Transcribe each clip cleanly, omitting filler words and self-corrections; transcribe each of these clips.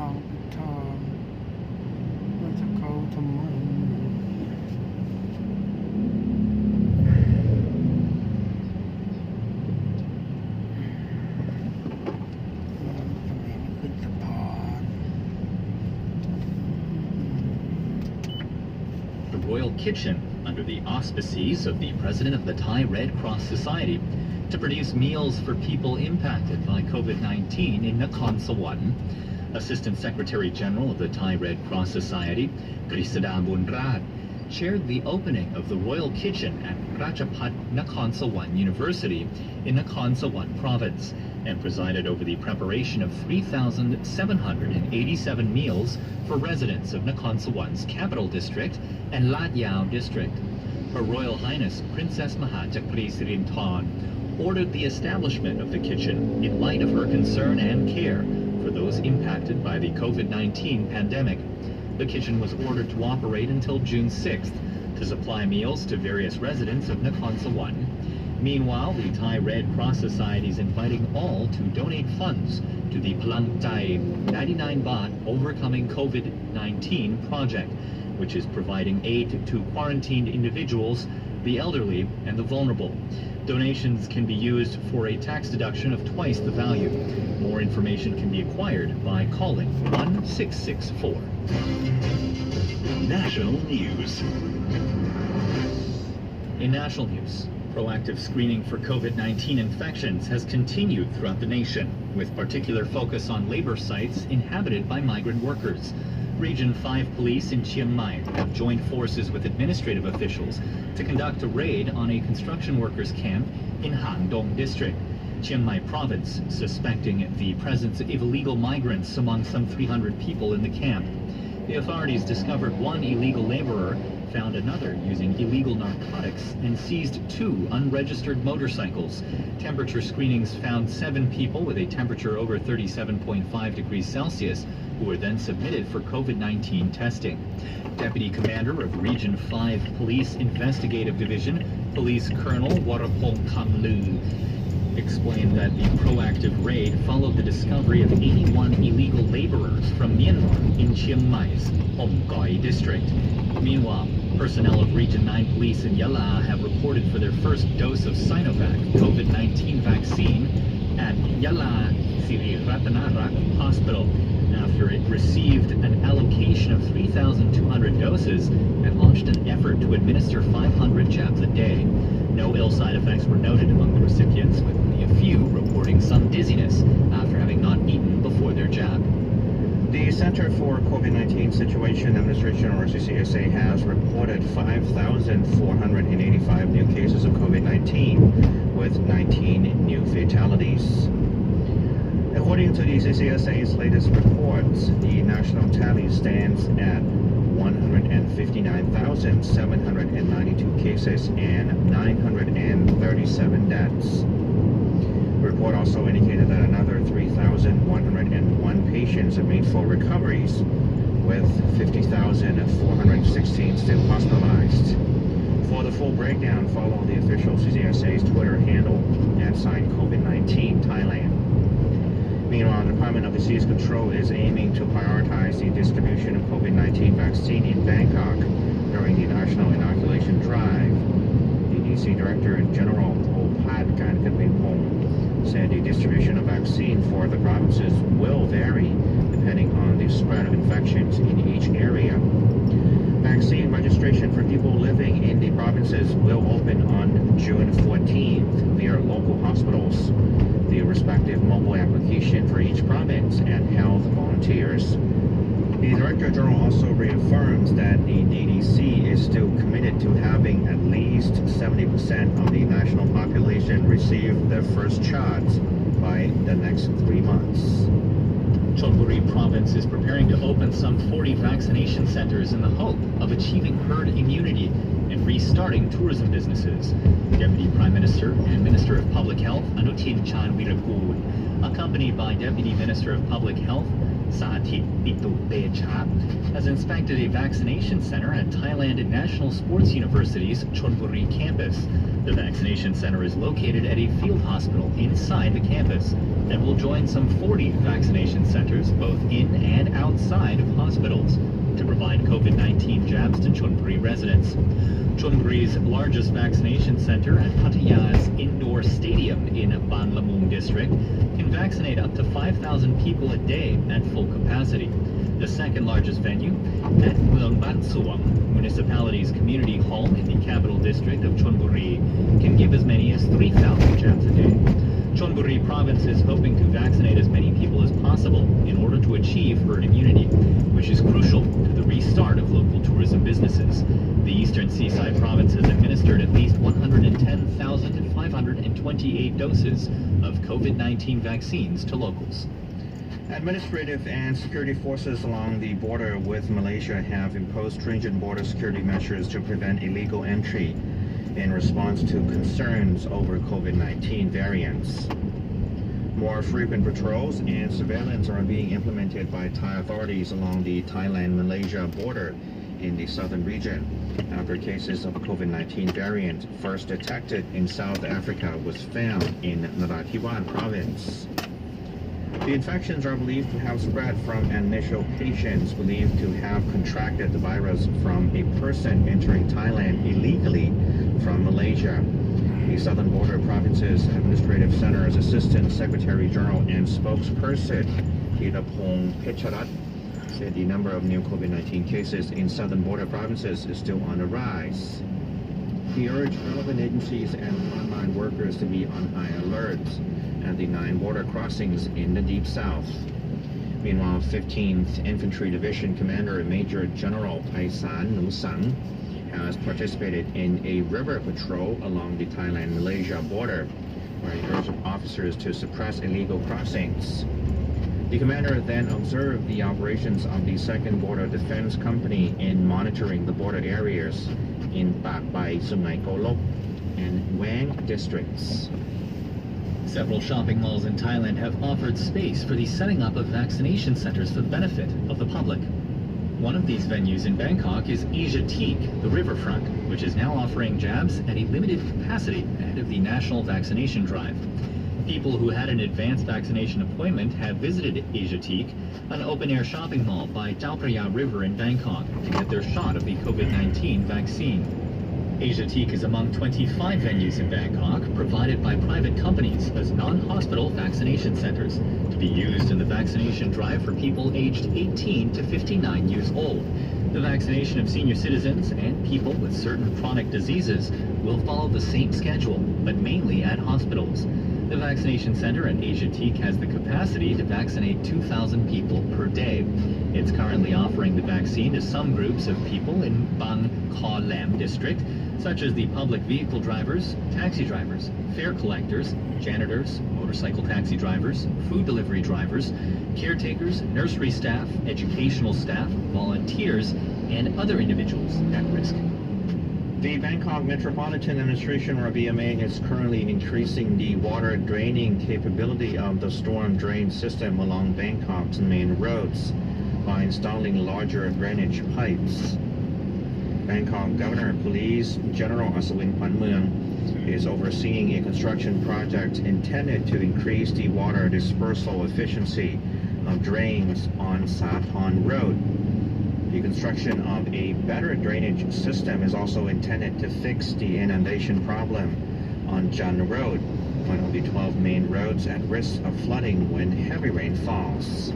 างผิดทางเราจะเข้าทำไมขึ้นสะพาน The Royal Kitchen, under the auspices of the President of the Thai Red Cross Society, to produce meals for people impacted by COVID-19 in Nakhon Sawan. Assistant Secretary General of the Thai Red Cross Society, Grisada Bunrat, chaired the opening of the Royal Kitchen at Rajapat Nakhon Sawan University in Nakhon Sawan Province and presided over the preparation of 3,787 meals for residents of Nakhon Sawan's capital district and Lat Yao district. Her Royal Highness Princess Mahajakri Sirinthorn ordered the establishment of the kitchen in light of her concern and care for those impacted by the COVID-19 pandemic. The kitchen was ordered to operate until June 6th to supply meals to various residents of Nakhon Sawan. Meanwhile, the Thai Red Cross Society is inviting all to donate funds to the Palang Chai 99 Baht Overcoming COVID-19 project, which is providing aid to quarantined individuals, the elderly, and the vulnerable. Donations can be used for a tax deduction of twice the value. More information can be acquired by calling 1664. National News. In national news, proactive screening for COVID-19 infections has continued throughout the nation, with particular focus on labor sites inhabited by migrant workers. Region 5 police in Chiang Mai have joined forces with administrative officials to conduct a raid on a construction workers camp in Hang Dong district, Chiang Mai province, suspecting the presence of illegal migrants among some 300 people in the camp. The authorities discovered one illegal laborer, found another using illegal narcotics, and seized 2 unregistered motorcycles. Temperature screenings found 7 people with a temperature over 37.5 degrees Celsius, who were then submitted for COVID-19 testing. Deputy Commander of Region 5 Police Investigative Division, Police Colonel Warapong Kamlu, explained that the proactive raid followed the discovery of 81 illegal laborers from Myanmar in Chiang Mai's Omgoi district. Meanwhile, personnel of Region 9 Police in Yala have reported for their first dose of Sinovac COVID-19 vaccine at Yala Siri Ratanarak Hospital after it received an allocation of 3,200 doses and launched an effort to administer 500 jabs a day. No ill side effects were noted among the recipients, with only a few reporting some dizziness after having not eaten before their jab. The Center for COVID-19 Situation Administration, or CCSA, has reported 5,485 new cases of COVID-19, with 19 new fatalities. According to the CCSA's latest reports, the national tally stands at 159,792 cases and 937 deaths. The report also indicated that another 3,101 patients have made full recoveries, with 50,416 still hospitalized. For the full breakdown, follow the official CCSA's Twitter handle @COVID-19 Thailand. Meanwhile, the Department of Disease Control is aiming to prioritize the distribution of COVID-19 vaccine in Bangkok during the national inoculation drive. The DC Director General Opat Kankanpong said the distribution of vaccine for the provinces will vary depending on the spread of infections in each area. Vaccine registration for people living in the provinces will open on June 14th via local hospitals, the respective mobile application for each province, and health volunteers. The Director General also reaffirms that the DDC is still committed to having at least 70% of the national population receive their first shots by the next 3 months. Chonburi province is preparing to open some 40 vaccination centers in the hope of achieving herd immunity and restarting tourism businesses. Deputy Prime Minister and Minister of Public Health Anutin Chanvirakul, accompanied by Deputy Minister of Public Health Saathit Pitu Techa, has inspected a vaccination center at Thailand National Sports University's Chonburi campus. The vaccination center is located at a field hospital inside the campus and will join some 40 vaccination centers both in and outside of hospitals to provide COVID-19 jabs to Chonburi residents. Chonburi's largest vaccination center at Pattaya's indoor stadium in Banglamung district can vaccinate up to 5,000 people a day at full capacity. The second largest venue at Mueang Ban Suang, municipality's community hall in the capital district of Chonburi, can give as many as 3,000 jabs a day. Chonburi province is hoping to vaccinate as many people as possible in order to achieve herd immunity, which is crucial to the restart of local tourism businesses. The eastern seaside province has administered at least 110,528 doses of COVID-19 vaccines to locals. Administrative and security forces along the border with Malaysia have imposed stringent border security measures to prevent illegal entry in response to concerns over COVID-19 variants. More frequent patrols and surveillance are being implemented by Thai authorities along the Thailand-Malaysia border in the southern region after cases of a COVID-19 variant first detected in South Africa was found in Narathiwat province. The infections are believed to have spread from initial patients believed to have contracted the virus from a person entering Thailand illegally from Malaysia. The Southern Border Provinces Administrative Center's Assistant Secretary General and spokesperson Thirapong Pecharat said the number of new COVID-19 cases in Southern Border Provinces is still on the rise. He urged relevant agencies and frontline workers to be on high alert at the 9 border crossings in the Deep South. Meanwhile, 15th Infantry Division Commander Major General Paisan Nusang has participated in a river patrol along the Thailand-Malaysia border, where he urged officers to suppress illegal crossings. The commander then observed the operations of the 2nd Border Defense Company in monitoring the border areas in Pak Bai, Sungai Kolok, and Wang districts. Several shopping malls in Thailand have offered space for the setting up of vaccination centers for the benefit of the public. One of these venues in Bangkok is Asiatique, the riverfront, which is now offering jabs at a limited capacity ahead of the national vaccination drive. People who had an advanced vaccination appointment have visited Asiatique, an open-air shopping mall by Chao Phraya River in Bangkok, to get their shot of the COVID-19 vaccine. Asiatique is among 25 venues in Bangkok provided by private companies as non-hospital vaccination centers to be used in the vaccination drive for people aged 18 to 59 years old. The vaccination of senior citizens and people with certain chronic diseases will follow the same schedule, but mainly at hospitals. The vaccination center at Asiatique has the capacity to vaccinate 2,000 people per day. It's currently offering the vaccine to some groups of people in Bang Khaw Lam district, such as the public vehicle drivers, taxi drivers, fare collectors, janitors, motorcycle taxi drivers, food delivery drivers, caretakers, nursery staff, educational staff, volunteers, and other individuals at risk. The Bangkok Metropolitan Administration, or BMA, is currently increasing the water draining capability of the storm drain system along Bangkok's main roads by installing larger drainage pipes. Bangkok Governor Police General Aswin Panmueang is overseeing a construction project intended to increase the water dispersal efficiency of drains on Sathon Road. The construction of a better drainage system is also intended to fix the inundation problem on Jan Road, one of the 12 main roads at risk of flooding when heavy rain falls.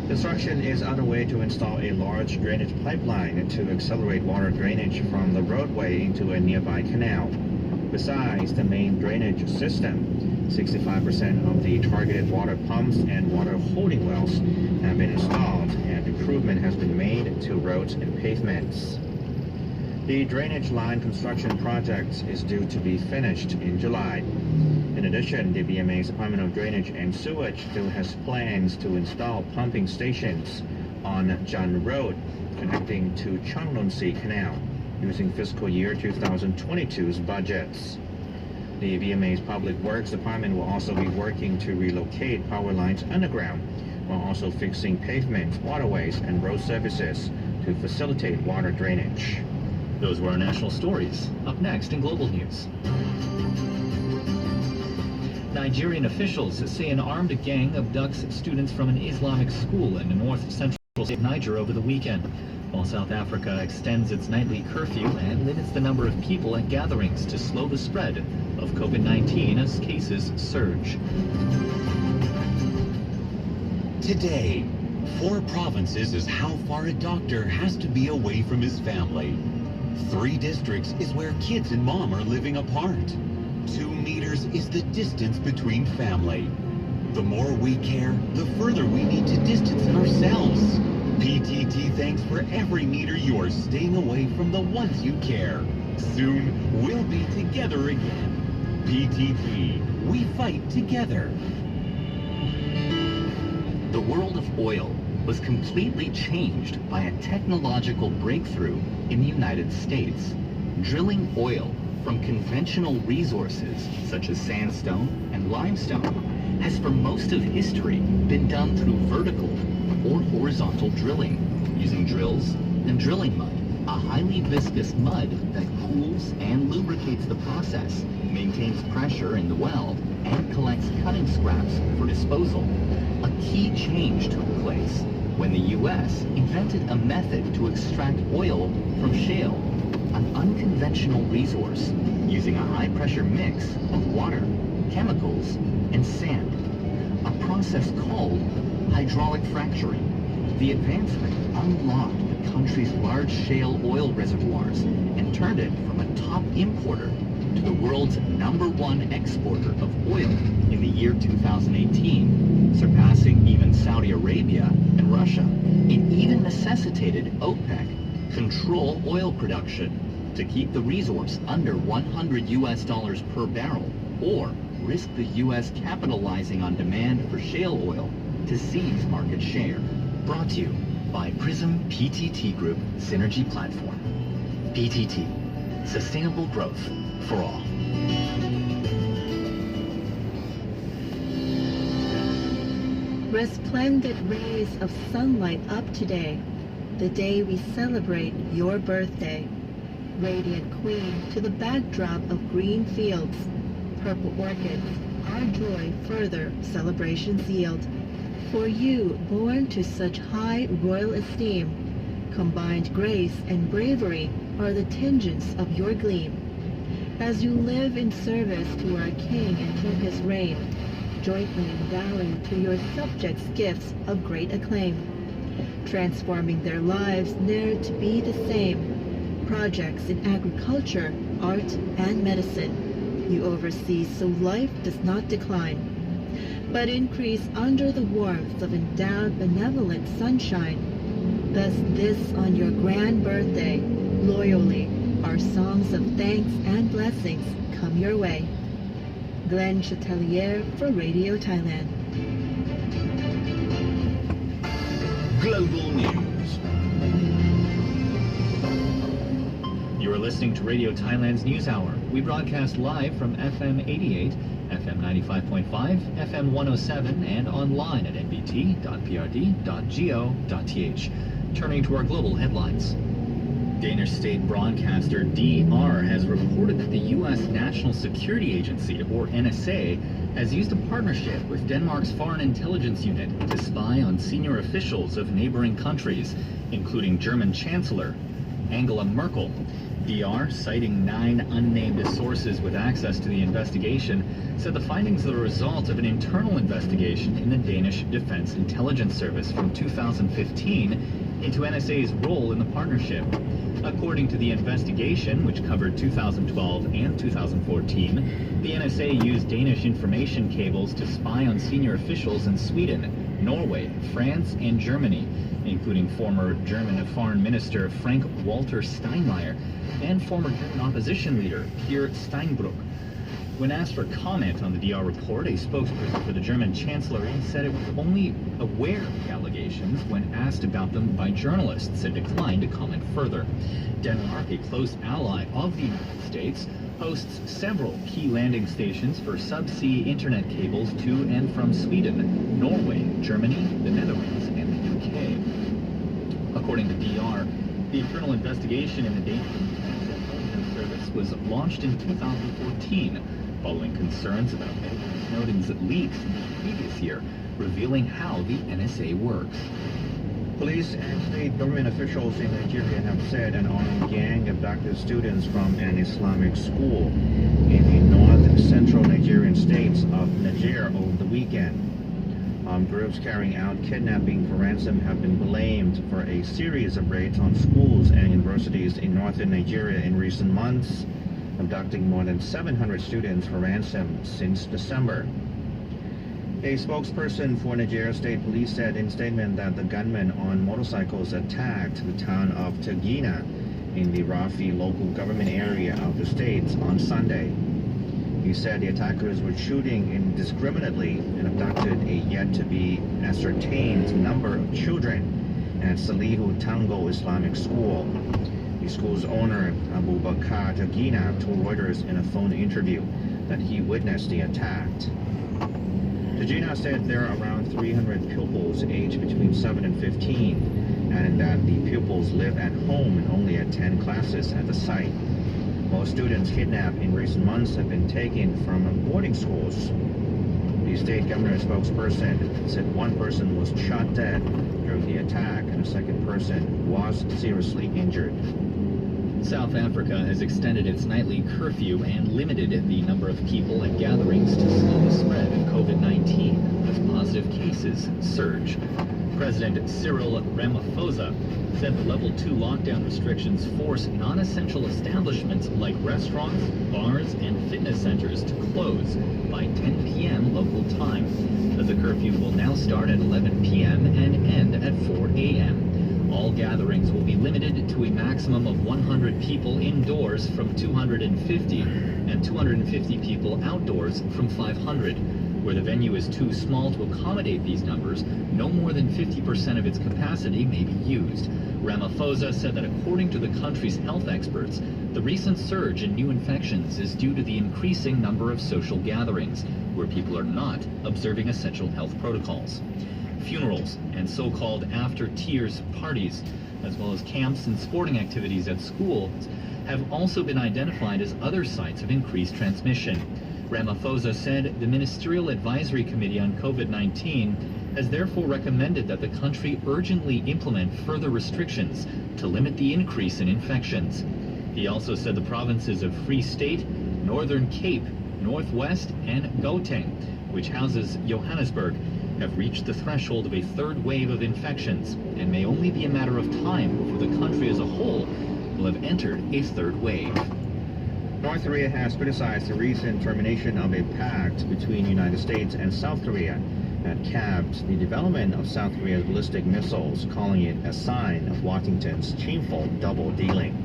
Construction is underway to install a large drainage pipeline to accelerate water drainage from the roadway into a nearby canal. Besides the main drainage system, 65% of the targeted water pumps and water holding wells have been installed, and improvement has been made to roads and pavements. The drainage line construction project is due to be finished in July. In addition, the BMA's Department of Drainage and Sewage still has plans to install pumping stations on Jan Road connecting to Changnonsi Canal using fiscal year 2022's budgets. The BMA's Public Works Department will also be working to relocate power lines underground while also fixing pavement, waterways, and road surfaces to facilitate water drainage. Those were our national stories. Up next in global news. Nigerian officials say an armed gang abducts students from an Islamic school in the north-central state of Niger over the weekend, while South Africa extends its nightly curfew and limits the number of people at gatherings to slow the spread of COVID-19 as cases surge. Today, 4 provinces is how far a doctor has to be away from his family. 3 districts is where kids and mom are living apart. 2 meters is the distance between family. The more we care, the further we need to distance ourselves. PTT thanks for every meter you are staying away from the ones you care. Soon, we'll be together again. PTT, we fight together. The world of oil was completely changed by a technological breakthrough in the United States. Drilling oil from conventional resources such as sandstone and limestone has for most of history been done through vertical or horizontal drilling using drills and drilling mud, a highly viscous mud that cools and lubricates the process, maintains pressure in the well, and collects cutting scraps for disposal. A key change took place when the U.S. invented a method to extract oil from shale, an unconventional resource using a high-pressure mix of water, chemicals, and sand, a process called hydraulic fracturing. The advancement unlocked the country's large shale oil reservoirs and turned it from a top importer to the world's #1 exporter of oil in the year 2018, surpassing even Saudi Arabia and Russia. It even necessitated OPEC control oil production to keep the resource under $100 per barrel, or risk the U.S. capitalizing on demand for shale oil to seize market share. Brought to you by Prism PTT Group Synergy Platform. PTT, sustainable growth for all. Resplendent rays of sunlight up today, the day we celebrate your birthday. Radiant queen to the backdrop of green fields, purple orchids, our joy further celebrations yield. For you, born to such high royal esteem, combined grace and bravery are the tinges of your gleam. As you live in service to our king and to his reign, jointly endowing to your subjects gifts of great acclaim, transforming their lives ne'er to be the same. Projects in agriculture, art, and medicine you oversee so life does not decline, but increase under the warmth of endowed benevolent sunshine. Thus this on your grand birthday, loyally, our songs of thanks and blessings come your way. Glenn Chatelier for Radio Thailand. Global News. You are listening to Radio Thailand's News Hour. We broadcast live from FM 88, FM 95.5, FM 107, and online at nbt.prd.go.th. Turning to our global headlines. Danish state broadcaster DR has reported that the U.S. National Security Agency, or NSA, has used a partnership with Denmark's Foreign Intelligence Unit to spy on senior officials of neighboring countries, including German Chancellor Angela Merkel. DR, citing 9 unnamed sources with access to the investigation, said the findings are the result of an internal investigation in the Danish Defense Intelligence Service from 2015 into NSA's role in the partnership. According to the investigation, which covered 2012 and 2014, the NSA used Danish information cables to spy on senior officials in Sweden, Norway, France, and Germany, including former German Foreign Minister Frank-Walter Steinmeier and former German opposition leader Peer Steinbrück. When asked for comment on the DR report, a spokesperson for the German Chancellery said it was only aware of the allegations when asked about them by journalists and declined to comment further. Denmark, a close ally of the United States, hosts several key landing stations for subsea internet cables to and from Sweden, Norway, Germany, the Netherlands, and the UK. According to DR, the internal investigation in the Danish intelligence service was launched in 2014, following concerns about Edward Snowden's leaks in the previous year, revealing how the NSA works. Police and state government officials in Nigeria have said an armed gang abducted students from an Islamic school in the north-central Nigerian states of Niger over the weekend. Armed groups carrying out kidnapping for ransom have been blamed for a series of raids on schools and universities in northern Nigeria in recent months, abducting more than 700 students for ransom since December. A spokesperson for Nigeria State Police said in a statement that the gunmen on motorcycles attacked the town of Tagina in the Rafi local government area of the state on Sunday. He said the attackers were shooting indiscriminately and abducted a yet-to-be-ascertained number of children at Salihu Tango Islamic School. The school's owner, Abu Bakar Tagina, told Reuters in a phone interview that he witnessed the attack. Tagina said there are around 300 pupils aged between 7 and 15, and that the pupils live at home and only attend classes at the site. Most students kidnapped in recent months have been taken from boarding schools. The state governor spokesperson said one person was shot dead during the attack and a second person was seriously injured. South Africa has extended its nightly curfew and limited the number of people at gatherings to slow the spread of COVID-19 as positive cases surge. President Cyril Ramaphosa said the Level 2 lockdown restrictions force non-essential establishments like restaurants, bars, and fitness centers to close by 10 p.m. local time. The curfew will now start at 11 p.m. and end at 4 a.m. All gatherings will be limited to a maximum of 100 people indoors from 250 and 250 people outdoors from 500. Where the venue is too small to accommodate these numbers, no more than 50% of its capacity may be used. Ramaphosa said that according to the country's health experts, the recent surge in new infections is due to the increasing number of social gatherings, where people are not observing essential health protocols. Funerals and so-called after-tears parties, as well as camps and sporting activities at schools, have also been identified as other sites of increased transmission. Ramaphosa said the Ministerial Advisory Committee on COVID-19 has therefore recommended that the country urgently implement further restrictions to limit the increase in infections. He also said the provinces of Free State, Northern Cape, Northwest, and Gauteng, which houses Johannesburg, have reached the threshold of a third wave of infections and may only be a matter of time before the country as a whole will have entered a third wave. North Korea has criticized the recent termination of a pact between the United States and South Korea that capped the development of South Korea's ballistic missiles, calling it a sign of Washington's shameful double-dealing.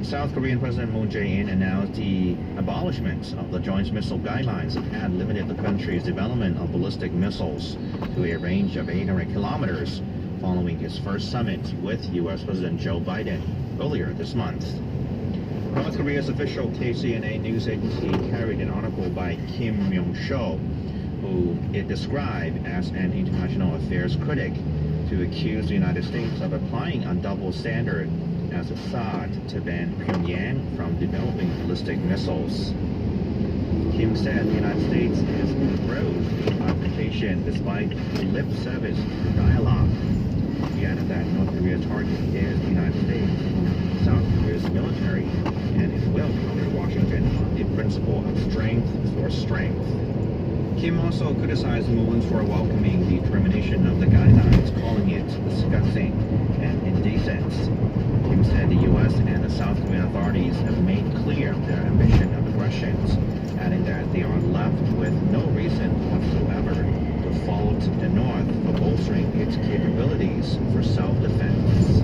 South Korean President Moon Jae-in announced the abolishment of the Joint Missile Guidelines that had limited the country's development of ballistic missiles to a range of 800 kilometers following his first summit with U.S. President Joe Biden earlier this month. North Korea's official KCNA news agency carried an article by Kim Myung-sho, who it described as an international affairs critic, to accuse the United States of applying a double standard as a thought to ban Pyongyang from developing ballistic missiles. Kim said the United States is engrossed in confrontation despite lip service dialogue. He added that North Korea's target is the United States, South Korea's military, and it will counter Washington on the principle of strength for strength. Kim also criticized Moon for welcoming the termination of the guidelines, calling it disgusting and indecent. Kim said the U.S. and the South Korean authorities have made clear their ambition of aggressions, adding that they are left with no reason whatsoever to fault the North for bolstering its capabilities for self-defense.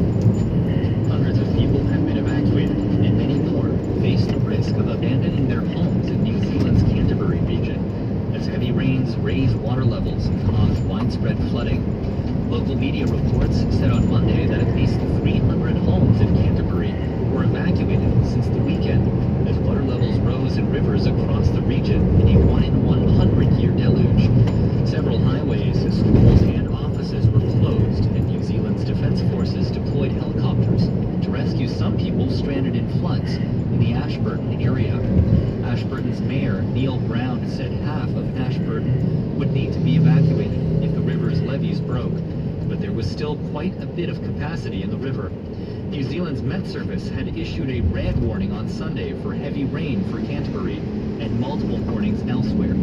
Hundreds of people have been evacuated, and many more face the risk of abandoning their homes in New Zealand's Canterbury region, as heavy rains raise water levels and cause widespread flooding. Local media reports said on Monday that at least 300 homes in Canterbury were evacuated since the weekend as water levels rose in rivers across the region in a 1-in-100-year deluge. Several highways, schools, and offices were closed, and New Zealand's defense forces deployed helicopters to rescue some people stranded in floods in the Ashburton area. Ashburton's mayor, Neil Brown, said half of Ashburton would need to be evacuated if the river's levees broke, but there was still quite a bit of capacity in the river. New Zealand's Met Service had issued a red warning on Sunday for heavy rain for Canterbury and multiple warnings elsewhere.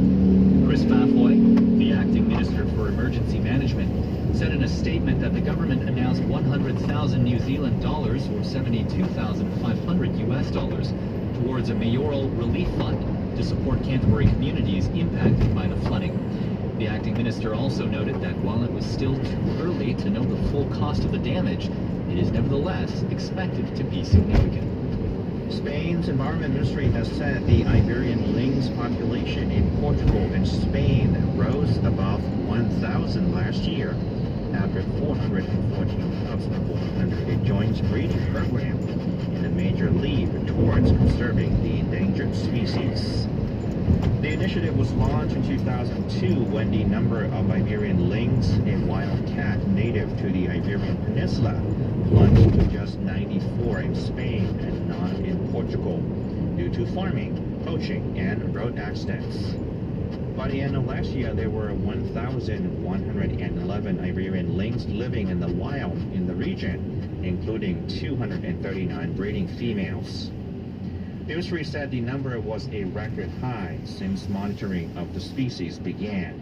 Chris Fafoy, the acting Minister for Emergency Management, said in a statement that the government announced 100,000 New Zealand dollars or $72,500 towards a mayoral relief fund to support Canterbury communities impacted by the flooding. The acting minister also noted that while it was still too early to know the full cost of the damage, it is nevertheless expected to be significant. Spain's Environment Ministry has said the Iberian lynx population in Portugal and Spain rose above 1,000 last year after 414,400 joined breeding program in a major leap towards conserving the endangered species. The initiative was launched in 2002 when the number of Iberian lynx, a wild cat native to the Iberian Peninsula, plunged to just 94 in Spain and none in Portugal due to farming, poaching, and road accidents. By the end of last year, there were 1,111 Iberian lynx living in the wild in the region, including 239 breeding females. The ministry said the number was a record high since monitoring of the species began.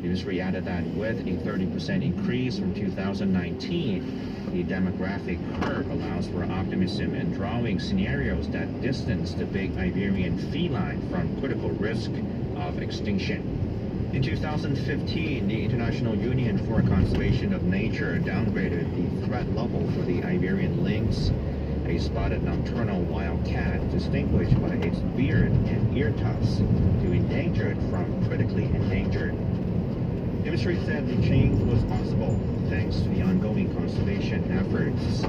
The ministry added that with a 30% increase from 2019, the demographic curve allows for optimism in drawing scenarios that distance the big Iberian feline from critical risk of extinction. In 2015, the International Union for Conservation of Nature downgraded the threat level for the Iberian lynx, a spotted nocturnal wild cat distinguished by its beard and ear tufts, to endangered from critically endangered. The ministry said the change was possible thanks to the ongoing conservation efforts.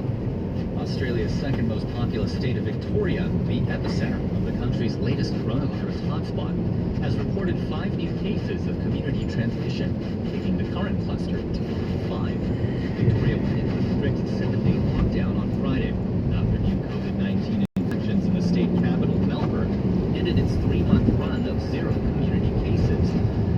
Australia's second most populous state of Victoria, the epicenter of the country's latest coronavirus hotspot, has reported 5 new cases of community transmission, taking the current cluster to 5. Victoria went into a strict 7-day lockdown on Friday after new COVID-19 infections in the state capital, Melbourne, ended its 3-month run of 0 community cases.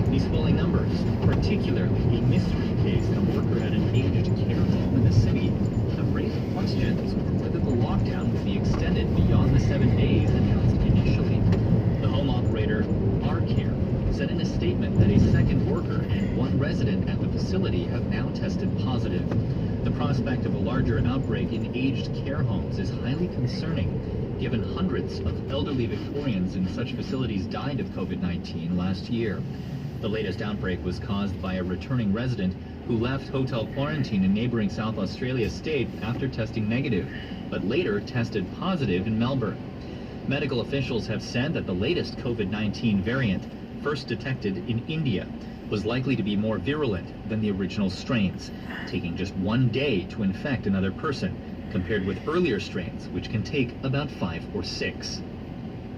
These falling numbers, particularly a mystery case and a worker at an aged care home in the city, have raised questions over whether the lockdown will be extended beyond the 7 days announced initially. The home operator, R-Care, said in a statement that a second worker and 1 resident at the facility have now tested positive. The prospect of a larger outbreak in aged care homes is highly concerning, given hundreds of elderly Victorians in such facilities died of COVID-19 last year. The latest outbreak was caused by a returning resident who left hotel quarantine in neighboring South Australia state after testing negative, but later tested positive in Melbourne. Medical officials have said that the latest COVID-19 variant, first detected in India, was likely to be more virulent than the original strains, taking just 1 day to infect another person, compared with earlier strains, which can take about 5 or 6.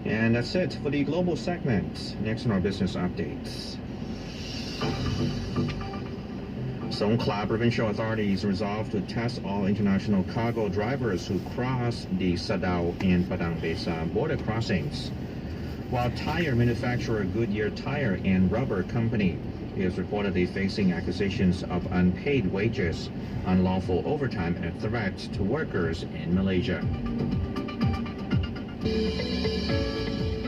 And that's it for the global segment. Next on our business updates. Songkhla provincial authorities resolved to test all international cargo drivers who cross the Sadao and Padang Besa border crossings. While tire manufacturer Goodyear Tire and Rubber Company is reportedly facing accusations of unpaid wages, unlawful overtime, and threats to workers in Malaysia.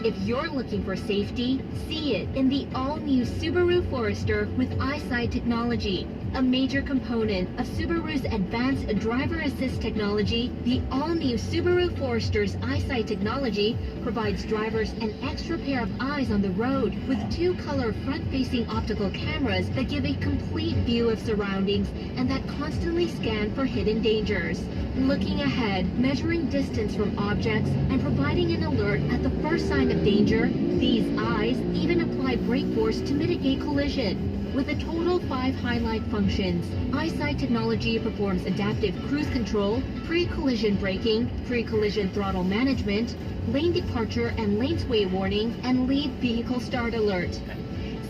If you're looking for safety, see it in the all-new Subaru Forester with EyeSight technology. A major component of Subaru's advanced driver assist technology, the all-new Subaru Forester's EyeSight technology provides drivers an extra pair of eyes on the road with 2-color front-facing optical cameras that give a complete view of surroundings and that constantly scan for hidden dangers. Looking ahead, measuring distance from objects, and providing an alert at the first sign of danger, these eyes even apply brake force to mitigate collision. With a total of 5 highlight functions, eyesight technology performs adaptive cruise control, pre-collision braking, pre-collision throttle management, lane departure and lane sway warning, and lead vehicle start alert.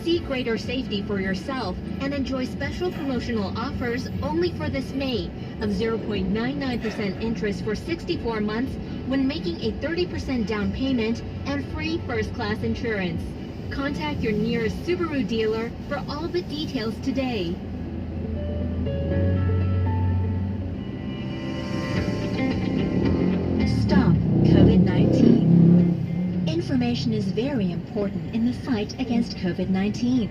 See greater safety for yourself and enjoy special promotional offers only for this May of 0.99% interest for 64 months when making a 30% down payment and free first-class insurance. Contact your nearest Subaru dealer for all the details today. Stop COVID-19. Information is very important in the fight against COVID-19.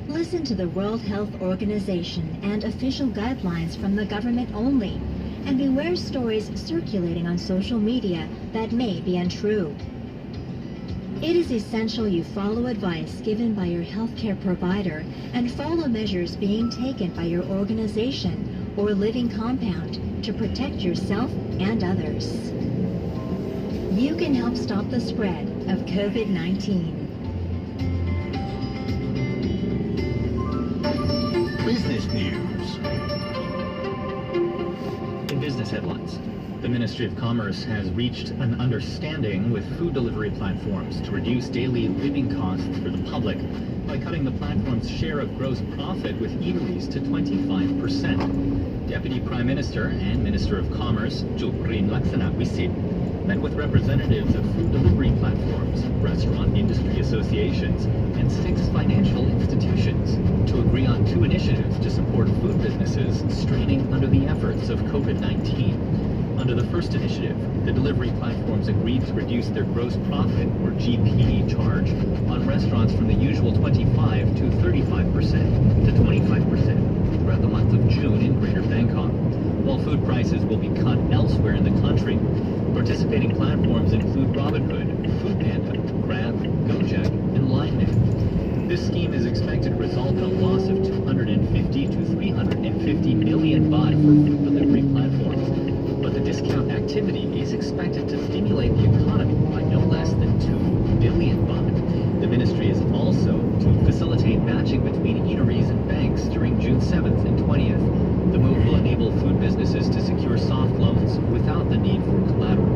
Listen to the World Health Organization and official guidelines from the government only, and beware stories circulating on social media that may be untrue. It is essential you follow advice given by your healthcare provider and follow measures being taken by your organization or living compound to protect yourself and others. You can help stop the spread of COVID-19. Business news. In business headlines, the Ministry of Commerce has reached an understanding with food delivery platforms to reduce daily living costs for the public by cutting the platform's share of gross profit with eateries to 25%. Deputy Prime Minister and Minister of Commerce, Jukrin Laksana Wisit, met with representatives of food delivery platforms, restaurant industry associations, and 6 financial institutions to agree on 2 initiatives to support food businesses straining under the efforts of COVID-19. Under the first initiative, the delivery platforms agreed to reduce their gross profit, or GP, charge on restaurants from the usual 25 to 35% to 25% throughout the month of June in Greater Bangkok, while food prices will be cut elsewhere in the country. Participating platforms include Robinhood, Foodpanda, Grab, Gojek, and LineMan. This scheme is expected to result in a loss of 250 to 350 million baht for food delivery platforms. But the discount activity is expected to stimulate the economy by no less than 2 billion baht. The ministry is also to facilitate matching between eateries and banks during June 7th and 20th. The move will enable food businesses to secure soft loans without the need for collateral.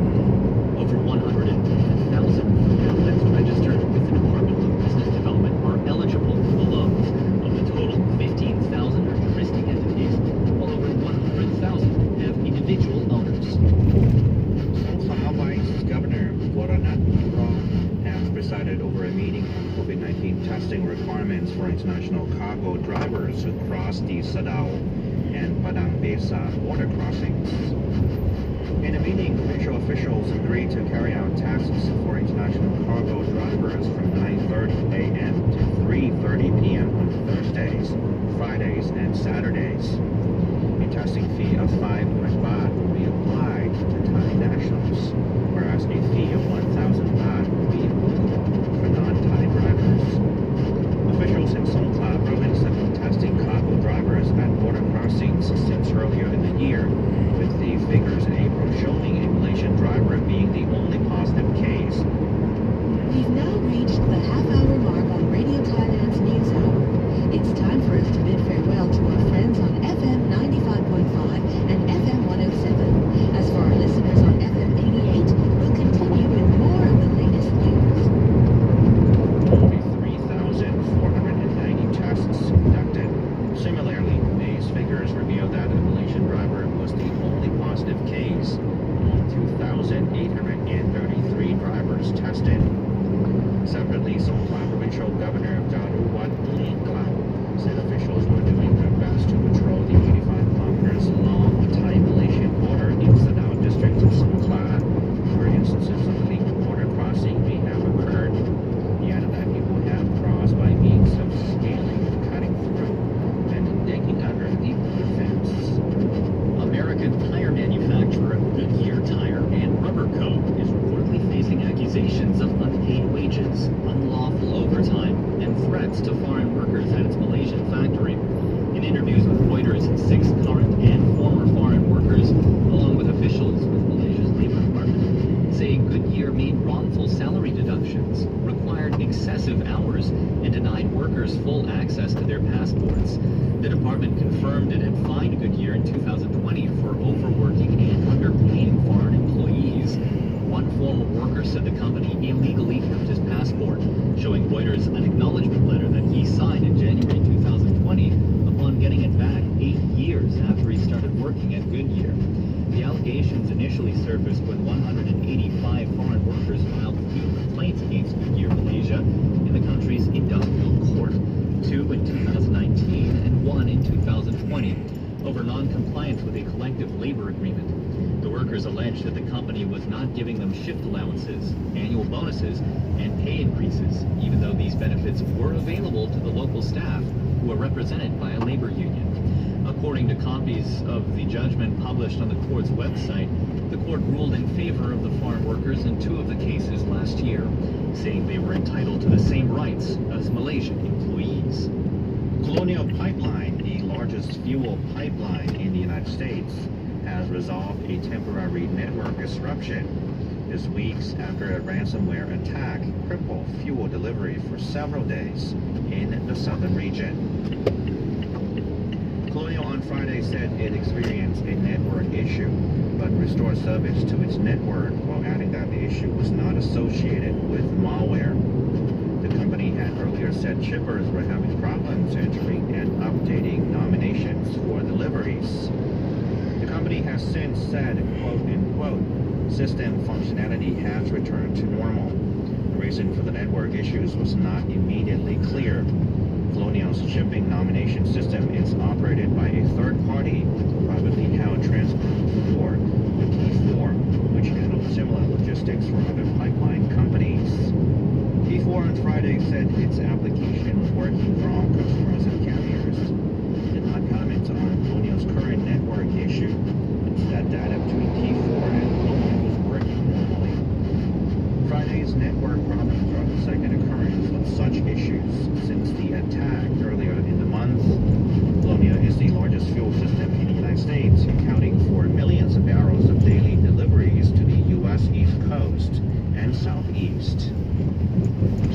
Over 110,000 food outlets registered with the Department of Business Development are eligible for the loans. Of the total, 15,000 are juristic entities, while over 100,000 have individual owners. Vice Governor Waranat has presided over a meeting on COVID-19 testing requirements for international cargo drivers who cross the Sadao and Padang Besa border crossings. In a meeting, provincial officials agreed to carry out tests for international cargo drivers from 9:30 a.m. to 3:30 p.m. on Thursdays, Fridays, and Saturdays. A testing fee of 500 baht will be applied to Thai nationals, whereas a fee of 1,000 baht will be applicable for non-Thai drivers. Officials in Songkhla province have been testing cargo drivers at border crossings since earlier in the year, with the figures in April showing a Malaysian driver being the only positive case. We've now reached the half-hour mark on Radio Thailand's News Hour. It's time for us to bid farewell to our friends on FM 95.5 and FM 107. As for our listeners on FM 88, we'll continue with more of the latest news. Only 3,490 tests conducted. Similarly, May's figures reveal that a Malaysian driver was the only positive case among 2,833 drivers tested. Separately, Songkhla Provincial Governor Jaruwat Lingklao said officials were doing their best to patrol the 85 kilometers long Thai-Malaysian border in Sadao district of Songkhla, where instances of illegal border crossing may have occurred. He added that people have crossed by means of scaling, cutting through, and digging under the border fence. American tire manufacturer Goodyear Tire and Rubber Co. is reportedly facing accusations of unpaid wages, unlawful overtime, and threats to foreign workers at its Malaysian factory. In interviews with Reuters, 6 current and former foreign workers, along with officials with Malaysia's Labor Department, say Goodyear made wrongful salary deductions, required excessive hours, and denied workers full access to their their passports. The department confirmed it had fined Goodyear in 2020 for overworking and underpaying foreign employees. One former worker said the company illegally kept his passport, showing Reuters an acknowledgement letter that he signed in January 2020 upon getting it back 8 years after he started working at Goodyear. The allegations initially surfaced when 185 foreign workers filed 3 complaints against Goodyear Malaysia in the country's industrial court, 2 in 2019 and 1 in 2020, over non-compliance with a collective labor agreement. The workers alleged that the company was not giving them shift allowances, annual bonuses, and pay increases, even though these benefits were available to the local staff who were represented by a labor union. According to copies of the judgment published on the court's website, the court ruled in favor of the foreign workers in 2 of the cases last year, saying they were entitled to the same rights as Malaysian employees. Colonial Pipeline, the largest fuel pipeline in the United States, has resolved a temporary network disruption this weeks after a ransomware attack crippled fuel delivery for several days in the southern region. Colonial on Friday said it experienced a network issue, but restored service to its network while adding that the issue was not associated with malware. The company had earlier said shippers were having problems entering and updating nominations for deliveries. The company has since said, quote unquote, system functionality has returned to normal. The reason for the network issues was not immediately clear. Colonial's shipping nomination system is operated by a third-party, privately held transport board, the T4, which handles similar logistics for other pipeline companies. T4 on Friday said its application was working for all customers and carriers. It did not comment on Colonial's current network issue. Instead, data between T4 and Colonial was working normally. Friday's network problems are the second occurrence of such issues since the attack earlier in the month. Colonial is the largest fuel system in the United States, accounting for millions of barrels of daily deliveries to the U.S. East Coast and Southeast.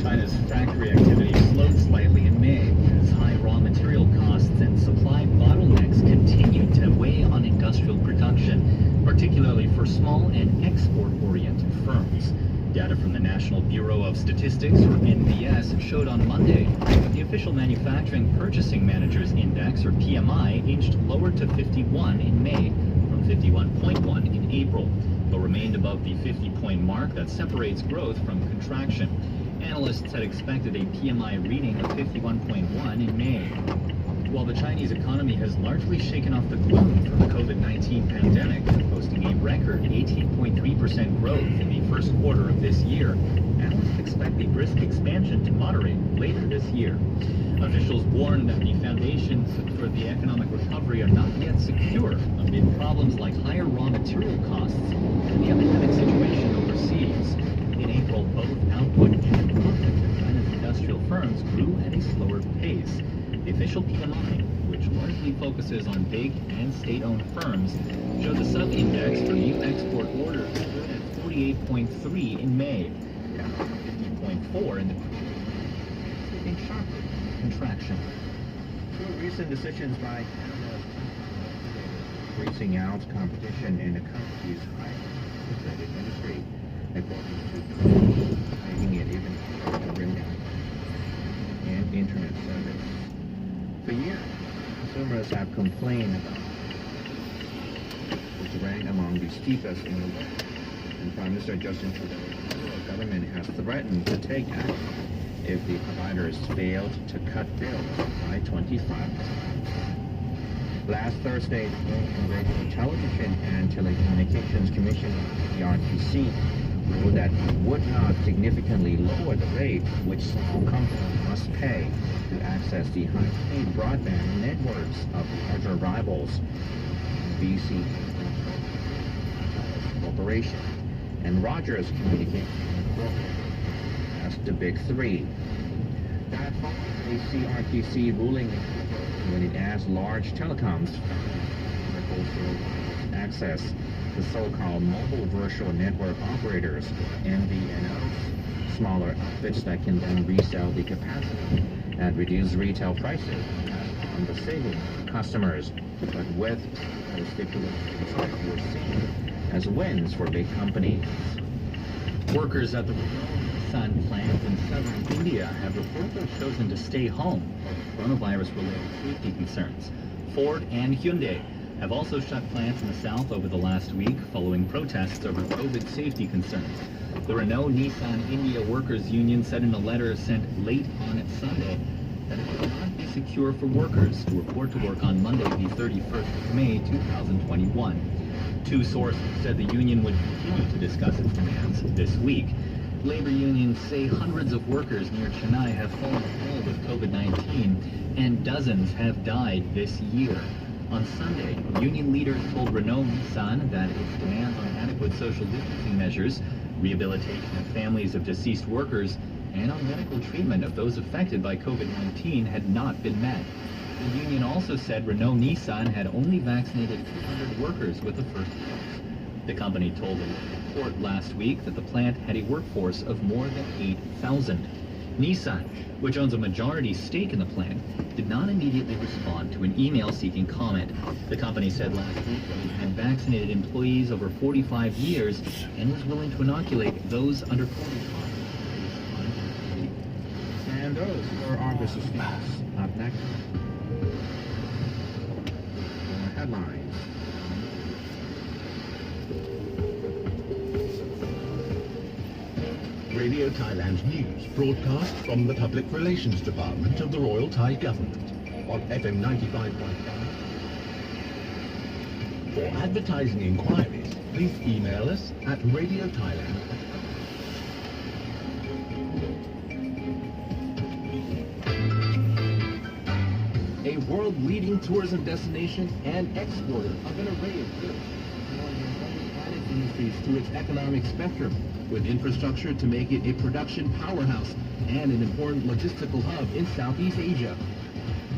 China's factory activity slowed slightly in May as high raw material costs and supply bottlenecks continued to weigh on industrial production, particularly for small and export-oriented firms. Data from the National Bureau of Statistics, or NBS, showed on Monday that the official Manufacturing Purchasing Managers Index, or PMI, inched lower to 51 in May from 51.1 in April, but remained above the 50-point mark that separates growth from contraction. Analysts had expected a PMI reading of 51.1 in May. While the Chinese economy has largely shaken off the gloom from the COVID-19 pandemic, posting a record 18.3% growth in the first quarter of this year, analysts expect the brisk expansion to moderate later this year. Officials warned that the foundations for the economic recovery are not yet secure amid problems like higher raw material costs and the epidemic situation overseas. In April, both output and profit of China's industrial firms grew at a slower pace. The official PMI, which largely focuses on big and state-owned firms, showed the sub-index for new export orders stood at 48.3 in May, down from 50.4 in the slipping sharply contraction. Two recent decisions by Canada's racing out competition in the country's high-integrated industry, according to making it even harder to bring down and internet service. For years, consumers have complained about which rank among the steepest in the world, and Prime Minister Justin Trudeau's federal government has threatened to take action if the providers failed to cut bills by 25%. Last Thursday, the Canadian Radio, Television and Telecommunications Commission, the RTC, ruled that it would not significantly lower the rate which small companies must pay to access the high-speed broadband networks of larger rivals, BC Corporation and Rogers Communications as the Big Three. That followed the CRTC ruling when it asked large telecoms access the so-called mobile virtual network operators, MVNOs, smaller outfits that can then resell the capacity and reduce retail prices on the saving customers, but with the stipulations that were seen as wins for big companies. Workers at the Nissan plant in southern India have reportedly chosen to stay home for coronavirus-related safety concerns. Ford and Hyundai have also shut plants in the south over the last week following protests over COVID safety concerns. The Renault-Nissan India Workers Union said in a letter sent late on Sunday that it will not be secure for workers to report to work on Monday, the 31st of May, 2021. Two sources said the union would continue to discuss its demands this week. Labor unions say hundreds of workers near Chennai have fallen ill with COVID-19 and dozens have died this year. On Sunday, union leaders told Renault-Nissan that its demands on adequate social distancing measures, rehabilitation of families of deceased workers, and on medical treatment of those affected by COVID-19 had not been met. The union also said Renault-Nissan had only vaccinated 200 workers with the first dose. The company told a report last week that the plant had a workforce of more than 8,000. Nissan, which owns a majority stake in the plant, did not immediately respond to an email seeking comment. The company said last week that it had vaccinated employees over 45 years and was willing to inoculate those under 45. And those were our business news. Up next, headlines. Radio Thailand News broadcast from the Public Relations Department of the Royal Thai Government on FM 95.5. For advertising inquiries, please email us at radiothailand. A world-leading tourism destination and exporter of an array of goods, added industries to its economic spectrum, with infrastructure to make it a production powerhouse and an important logistical hub in Southeast Asia.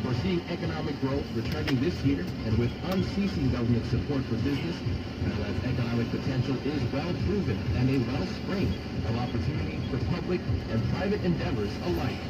Foreseeing economic growth returning this year and with unceasing government support for business, Thailand's economic potential is well proven and a wellspring of opportunity for public and private endeavors alike.